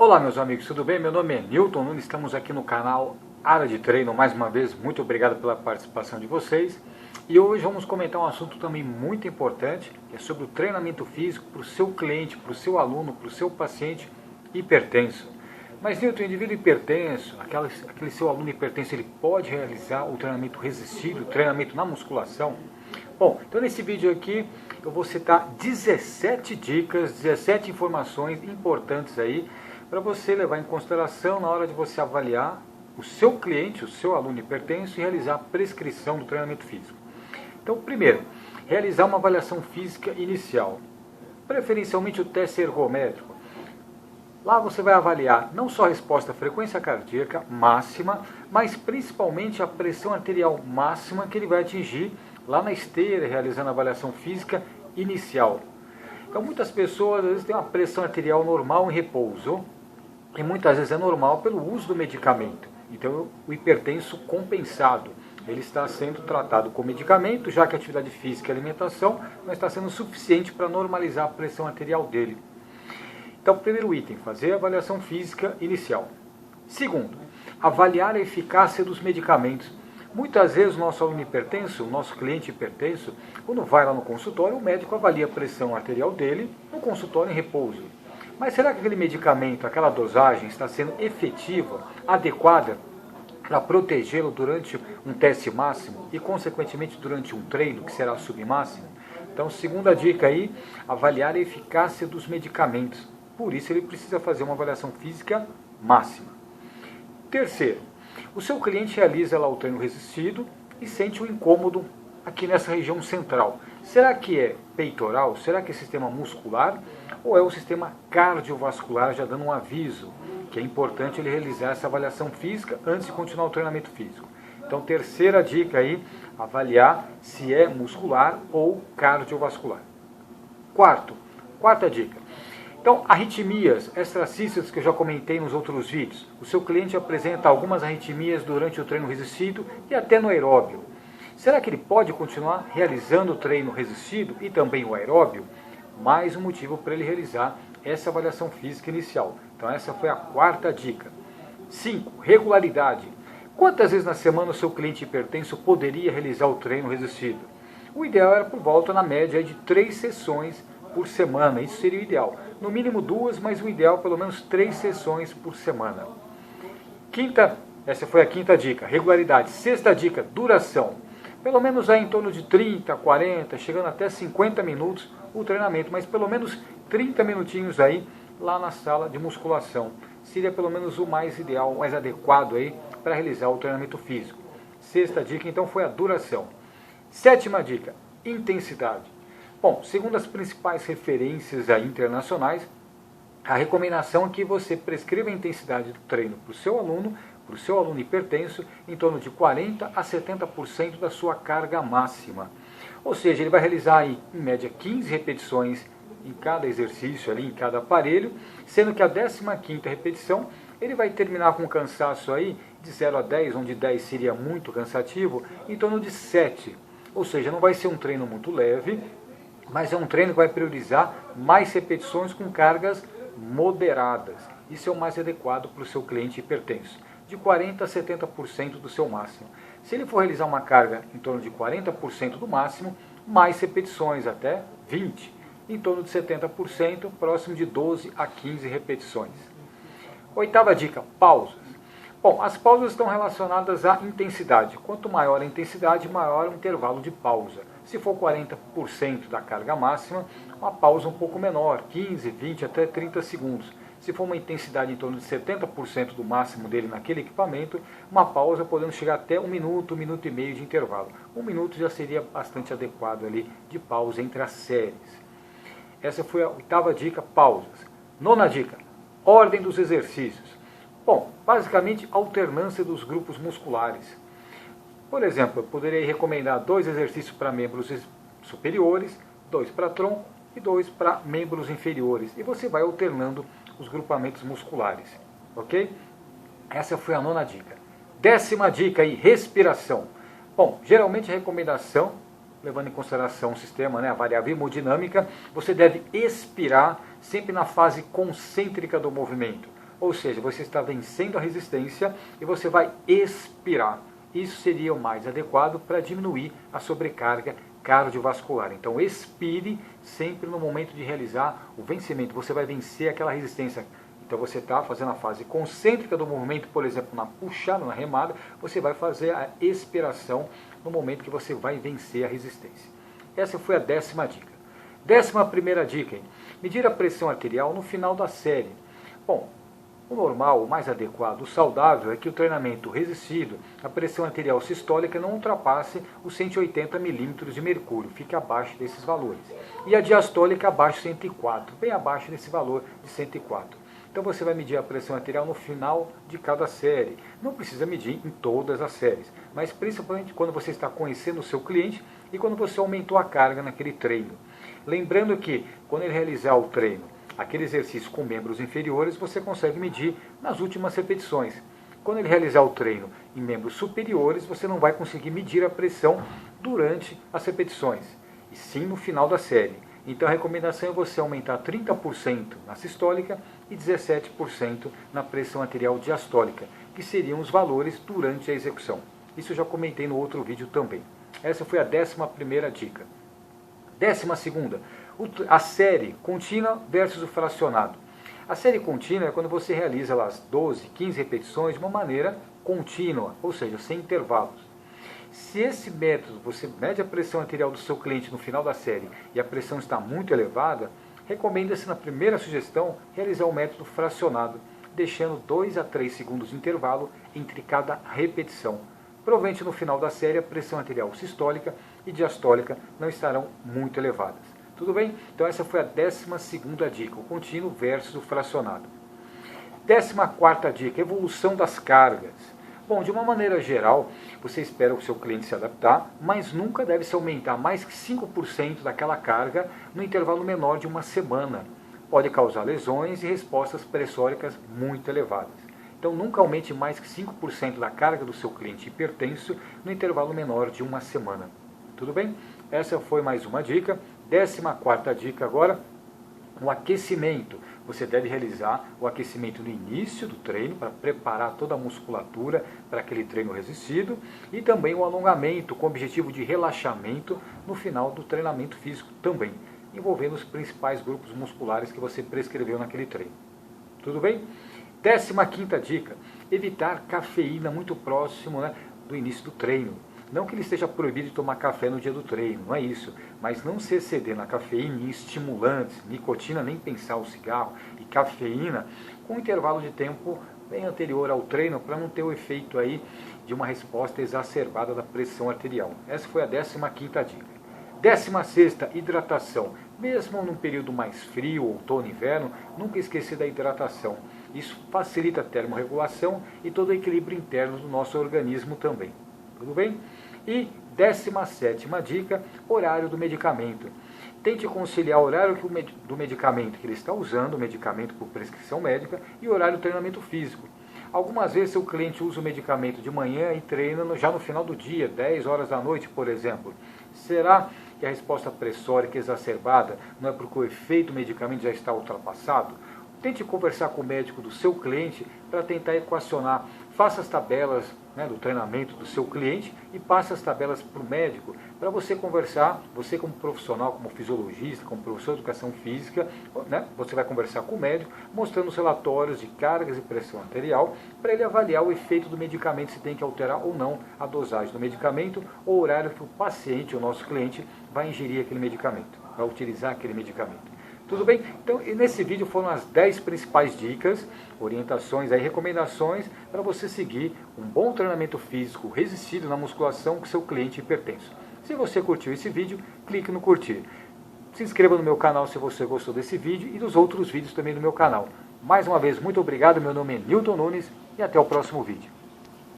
Olá meus amigos, tudo bem? Meu nome é Newton Nunes, estamos aqui no canal Área de Treino. Mais uma vez, muito obrigado pela participação de vocês. E hoje vamos comentar um assunto também muito importante, que é sobre o treinamento físico para o seu cliente, para o seu aluno, para o seu paciente hipertenso. Mas Newton, o indivíduo hipertenso, aquele seu aluno hipertenso, ele pode realizar o treinamento resistido, o treinamento na musculação? Bom, então nesse vídeo aqui eu vou citar 17 dicas, 17 informações importantes aí para você levar em consideração na hora de você avaliar o seu cliente, o seu aluno hipertenso e realizar a prescrição do treinamento físico. Então, primeiro, realizar uma avaliação física inicial, preferencialmente o teste ergométrico. Lá você vai avaliar não só a resposta à frequência cardíaca máxima, mas principalmente a pressão arterial máxima que ele vai atingir lá na esteira, realizando a avaliação física inicial. Então, muitas pessoas às vezes têm uma pressão arterial normal em repouso, e muitas vezes é normal pelo uso do medicamento. Então, o hipertenso compensado, ele está sendo tratado com medicamento, já que a atividade física e alimentação não está sendo suficiente para normalizar a pressão arterial dele. Então, primeiro item, fazer a avaliação física inicial. Segundo, avaliar a eficácia dos medicamentos. Muitas vezes o nosso aluno hipertenso, o nosso cliente hipertenso, quando vai lá no consultório, o médico avalia a pressão arterial dele no consultório em repouso. Mas será que aquele medicamento, aquela dosagem está sendo efetiva, adequada para protegê-lo durante um teste máximo e, consequentemente, durante um treino que será submáximo? Então, segunda dica aí, avaliar a eficácia dos medicamentos. Por isso, ele precisa fazer uma avaliação física máxima. Terceiro, o seu cliente realiza lá o treino resistido e sente um incômodo aqui nessa região central. Será que é peitoral? Será que é sistema muscular? Ou é o sistema cardiovascular já dando um aviso que é importante ele realizar essa avaliação física antes de continuar o treinamento físico? Então, terceira dica aí, avaliar se é muscular ou cardiovascular. Quarta dica. Então, arritmias extracísticas que eu já comentei nos outros vídeos. O seu cliente apresenta algumas arritmias durante o treino resistido e até no aeróbio. Será que ele pode continuar realizando o treino resistido e também o aeróbio? Mais um motivo para ele realizar essa avaliação física inicial. Então essa foi a quarta dica. 5. Regularidade. Quantas vezes na semana o seu cliente hipertenso poderia realizar o treino resistido? O ideal era por volta, na média, de 3 sessões por semana. Isso seria o ideal. No mínimo 2, mas o ideal pelo menos 3 sessões por semana. Essa foi a quinta dica, regularidade. Sexta dica, duração. Pelo menos aí em torno de 30, 40, chegando até 50 minutos o treinamento, mas pelo menos 30 minutinhos aí lá na sala de musculação. Seria pelo menos o mais ideal, o mais adequado aí para realizar o treinamento físico. Sexta dica então foi a duração. Sétima dica, intensidade. Bom, segundo as principais referências aí internacionais, a recomendação é que você prescreva a intensidade do treino para o seu aluno hipertenso, em torno de 40% a 70% da sua carga máxima. Ou seja, ele vai realizar aí, em média 15 repetições em cada exercício, ali, em cada aparelho, sendo que a 15ª repetição ele vai terminar com um cansaço aí de 0 a 10, onde 10 seria muito cansativo, em torno de 7. Ou seja, não vai ser um treino muito leve, mas é um treino que vai priorizar mais repetições com cargas moderadas. Isso é o mais adequado para o seu cliente hipertenso, de 40% a 70% do seu máximo. Se ele for realizar uma carga em torno de 40% do máximo, mais repetições, até 20%. Em torno de 70%, próximo de 12 a 15 repetições. Oitava dica, pausas. Bom, as pausas estão relacionadas à intensidade. Quanto maior a intensidade, maior o intervalo de pausa. Se for 40% da carga máxima, uma pausa um pouco menor, 15, 20 até 30 segundos. Se for uma intensidade em torno de 70% do máximo dele naquele equipamento, uma pausa podendo chegar até 1 minuto, 1 minuto e meio de intervalo. 1 minuto já seria bastante adequado ali de pausa entre as séries. Essa foi a oitava dica, pausas. Nona dica, ordem dos exercícios. Bom, basicamente alternância dos grupos musculares. Por exemplo, eu poderia recomendar 2 exercícios para membros superiores, 2 para tronco e 2 para membros inferiores. E você vai alternando os grupamentos musculares, ok? Essa foi a nona dica. 10ª dica aí, respiração. Bom, geralmente a recomendação, levando em consideração o sistema, a variável hemodinâmica, você deve expirar sempre na fase concêntrica do movimento. Ou seja, você está vencendo a resistência e você vai expirar. Isso seria o mais adequado para diminuir a sobrecarga cardiovascular. Então expire sempre no momento de realizar o vencimento. Você vai vencer aquela resistência. Então você está fazendo a fase concêntrica do movimento, por exemplo, na puxada, na remada, você vai fazer a expiração no momento que você vai vencer a resistência. Essa foi a 10ª dica. 11ª dica, hein? Medir a pressão arterial no final da série. Bom, o normal, o mais adequado, o saudável é que o treinamento resistido, a pressão arterial sistólica não ultrapasse os 180 milímetros de mercúrio, fique abaixo desses valores. E a diastólica abaixo de 104, bem abaixo desse valor de 104. Então você vai medir a pressão arterial no final de cada série. Não precisa medir em todas as séries, mas principalmente quando você está conhecendo o seu cliente e quando você aumentou a carga naquele treino. Lembrando que quando ele realizar o treino, aquele exercício com membros inferiores, você consegue medir nas últimas repetições. Quando ele realizar o treino em membros superiores, você não vai conseguir medir a pressão durante as repetições, e sim no final da série. Então a recomendação é você aumentar 30% na sistólica e 17% na pressão arterial diastólica, que seriam os valores durante a execução. Isso eu já comentei no outro vídeo também. Essa foi a 11ª dica. 12ª, a série contínua versus o fracionado. A série contínua é quando você realiza lá as 12, 15 repetições de uma maneira contínua, ou seja, sem intervalos. Se esse método, você mede a pressão arterial do seu cliente no final da série e a pressão está muito elevada, recomenda-se na primeira sugestão realizar o método fracionado, deixando 2 a 3 segundos de intervalo entre cada repetição. Provavelmente no final da série a pressão arterial sistólica e diastólica não estarão muito elevadas. Tudo bem? Então essa foi a 12ª dica, o contínuo versus o fracionado. 14ª dica, evolução das cargas. Bom, de uma maneira geral, você espera o seu cliente se adaptar, mas nunca deve se aumentar mais que 5% daquela carga no intervalo menor de uma semana. Pode causar lesões e respostas pressóricas muito elevadas. Então nunca aumente mais que 5% da carga do seu cliente hipertenso no intervalo menor de uma semana. Tudo bem? Essa foi mais uma dica. 14ª dica agora, o aquecimento. Você deve realizar o aquecimento no início do treino, para preparar toda a musculatura para aquele treino resistido, e também o alongamento com o objetivo de relaxamento no final do treinamento físico também, envolvendo os principais grupos musculares que você prescreveu naquele treino. Tudo bem? 15ª dica, evitar cafeína muito próximo, do início do treino. Não que ele esteja proibido de tomar café no dia do treino, não é isso. Mas não se exceder na cafeína, em estimulantes, nicotina, nem pensar o cigarro, e cafeína, com um intervalo de tempo bem anterior ao treino, para não ter o efeito aí de uma resposta exacerbada da pressão arterial. Essa foi a 15ª dica. 16ª, hidratação. Mesmo num período mais frio, outono, inverno, nunca esquecer da hidratação. Isso facilita a termorregulação e todo o equilíbrio interno do nosso organismo também. Tudo bem? E 17ª dica, horário do medicamento. Tente conciliar o horário do medicamento que ele está usando, o medicamento por prescrição médica, e o horário do treinamento físico. Algumas vezes o cliente usa o medicamento de manhã e treina já no final do dia, 10 horas da noite, por exemplo. Será que a resposta pressórica exacerbada não é porque o efeito do medicamento já está ultrapassado? Tente conversar com o médico do seu cliente para tentar equacionar. Faça as tabelas do treinamento do seu cliente e passe as tabelas para o médico, para você conversar, você como profissional, como fisiologista, como professor de educação física, você vai conversar com o médico, mostrando os relatórios de cargas e pressão arterial, para ele avaliar o efeito do medicamento, se tem que alterar ou não a dosagem do medicamento, ou o horário que o paciente, o nosso cliente, vai ingerir aquele medicamento, vai utilizar aquele medicamento. Tudo bem? Então, nesse vídeo foram as 10 principais dicas, orientações, recomendações para você seguir um bom treinamento físico resistido na musculação com seu cliente hipertenso. Se você curtiu esse vídeo, clique no curtir. Se inscreva no meu canal se você gostou desse vídeo e dos outros vídeos também do meu canal. Mais uma vez, muito obrigado. Meu nome é Newton Nunes e até o próximo vídeo.